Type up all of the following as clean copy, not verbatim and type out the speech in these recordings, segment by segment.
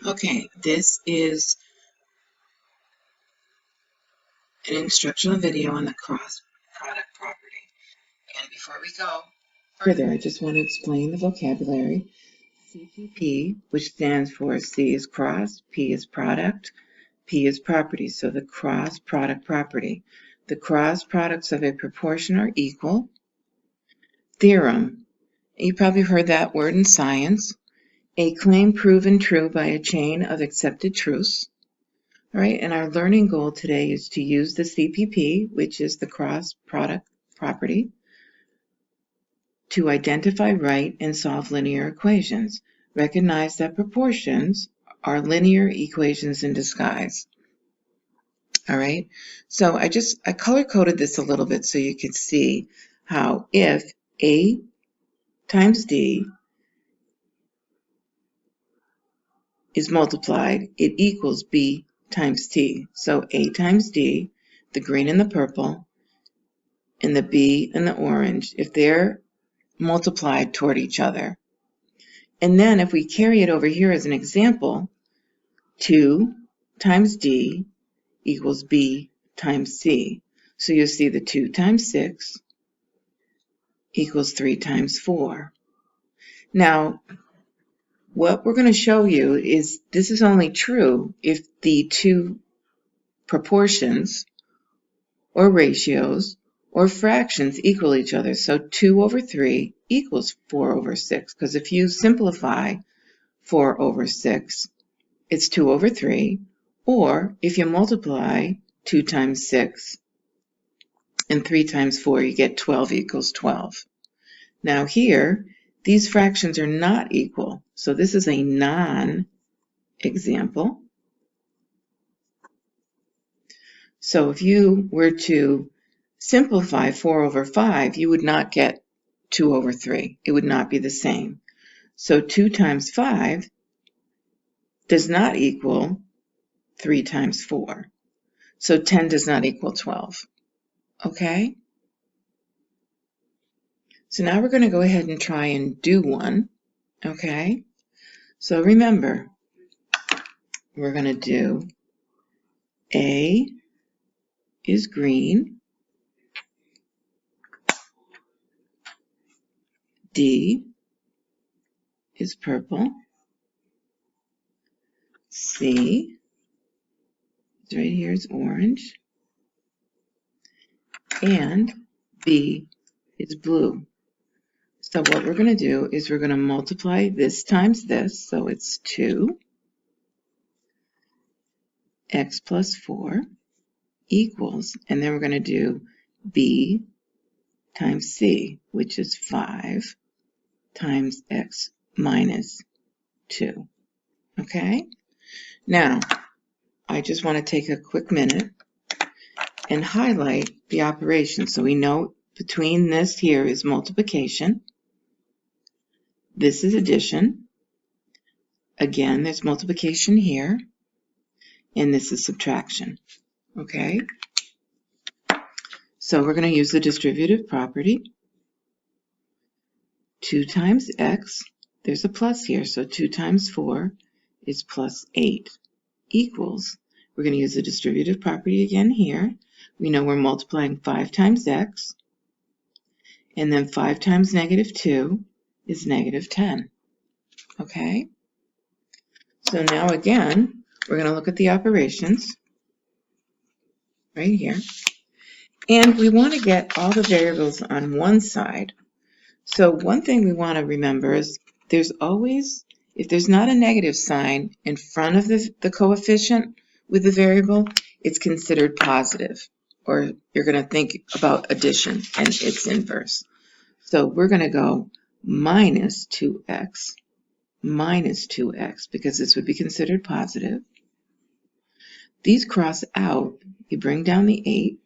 Okay, this is an instructional video on the cross-product property. And before we go further, I just want to explain the vocabulary. CPP, which stands for C is cross, P is product, P is property. So the cross-product property. The cross products of a proportion are equal. Theorem. You probably heard that word in science. A claim proven true by a chain of accepted truths. All right, and our learning goal today is to use the CPP, which is the cross-product property, to identify, write, and solve linear equations. Recognize that proportions are linear equations in disguise. All right, so I color-coded this a little bit so you could see how if A times D is multiplied, it equals B times T. So A times D, the green and the purple, and the B and the orange, if they're multiplied toward each other. And then if we carry it over here as an example, 2 times D equals B times C. So you'll see the 2 times 6 equals 3 times 4. Now, what we're going to show you is this is only true if the two proportions or ratios or fractions equal each other. So 2 over 3 equals 4 over 6, because if you simplify 4 over 6, it's 2 over 3, or if you multiply 2 times 6 and 3 times 4, you get 12 equals 12. Now here, these fractions are not equal, so this is a non-example. So if you were to simplify 4 over 5, you would not get 2 over 3. It would not be the same. So 2 times 5 does not equal 3 times 4. So 10 does not equal 12. Okay? So now we're going to go ahead and try and do one. Okay? So remember, we're going to do A is green, D is purple, C is right here is orange, and B is blue. So what we're going to do is we're going to multiply this times this, so it's 2x plus 4 equals, and then we're going to do B times C, which is 5 times x minus 2. Okay? Now, I just want to take a quick minute and highlight the operation. So we know between this here is multiplication. This is addition. Again, there's multiplication here. And this is subtraction. Okay? So we're going to use the distributive property. 2 times x, there's a plus here, so 2 times 4 is plus 8 equals, we're going to use the distributive property again here. We know we're multiplying 5 times x, and then 5 times negative 2 is negative 10. Okay? So now again, we're going to look at the operations right here. And we want to get all the variables on one side. So one thing we want to remember is there's always, if there's not a negative sign in front of the coefficient with the variable, it's considered positive, or you're going to think about addition and its inverse. So we're going to go minus 2x because this would be considered positive. These cross out, you bring down the 8,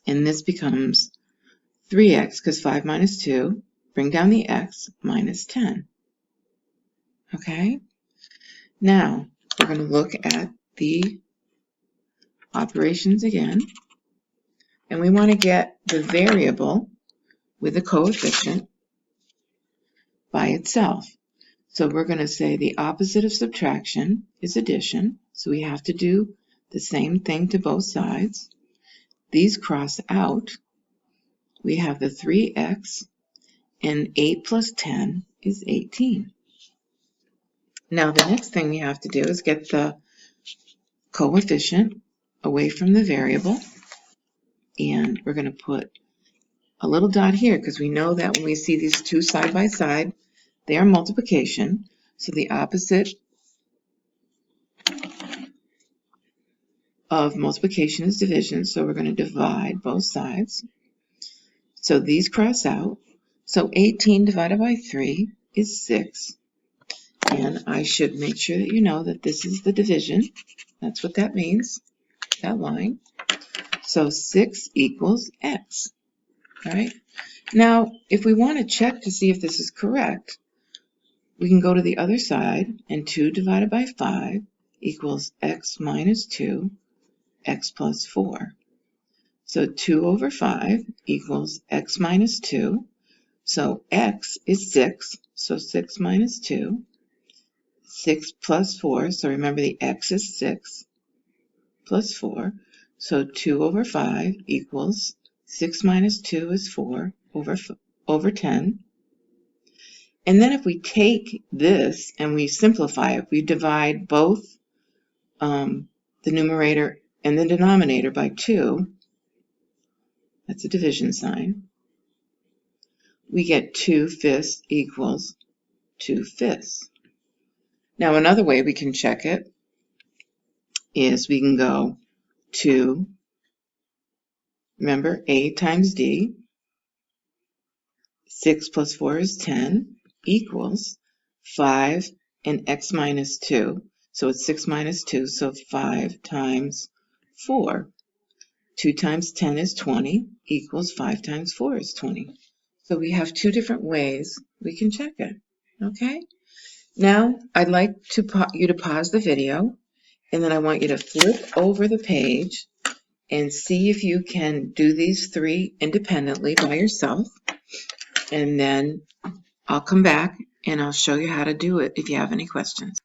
and this becomes 3x, because 5 minus 2, bring down the x, minus 10. Okay? Now, we're going to look at the operations again, and we want to get the variable with a coefficient by itself. So we're going to say the opposite of subtraction is addition. So we have to do the same thing to both sides. These cross out. We have the 3x, and 8 plus 10 is 18. Now the next thing we have to do is get the coefficient away from the variable. And we're going to put a little dot here because we know that when we see these two side by side, they are multiplication. So the opposite of multiplication is division. So we're going to divide both sides. So these cross out. So 18 divided by 3 is 6. And I should make sure that you know that this is the division. That's what that means, that line. So 6 equals x. All right. Now, if we want to check to see if this is correct, we can go to the other side, and 2 divided by 5 equals x minus 2, x plus 4. So 2 over 5 equals x minus 2. So x is 6, so 6 minus 2. 6 plus 4, so remember the x is 6, plus 4. So 2 over 5 equals 6 minus 2 is 4 over 10. And then if we take this and we simplify it, we divide both the numerator and the denominator by 2. That's a division sign. We get 2/5 equals 2/5. Now another way we can check it is we can go to, remember, a times d. 6 plus 4 is 10 equals 5 and x minus 2. So it's 6 minus 2, so 5 times 4. 2 times 10 is 20 equals 5 times 4 is 20. So we have two different ways we can check it. Okay? Now I'd like you to pause the video, and then I want you to flip over the page and see if you can do these three independently by yourself. And then I'll come back and I'll show you how to do it if you have any questions.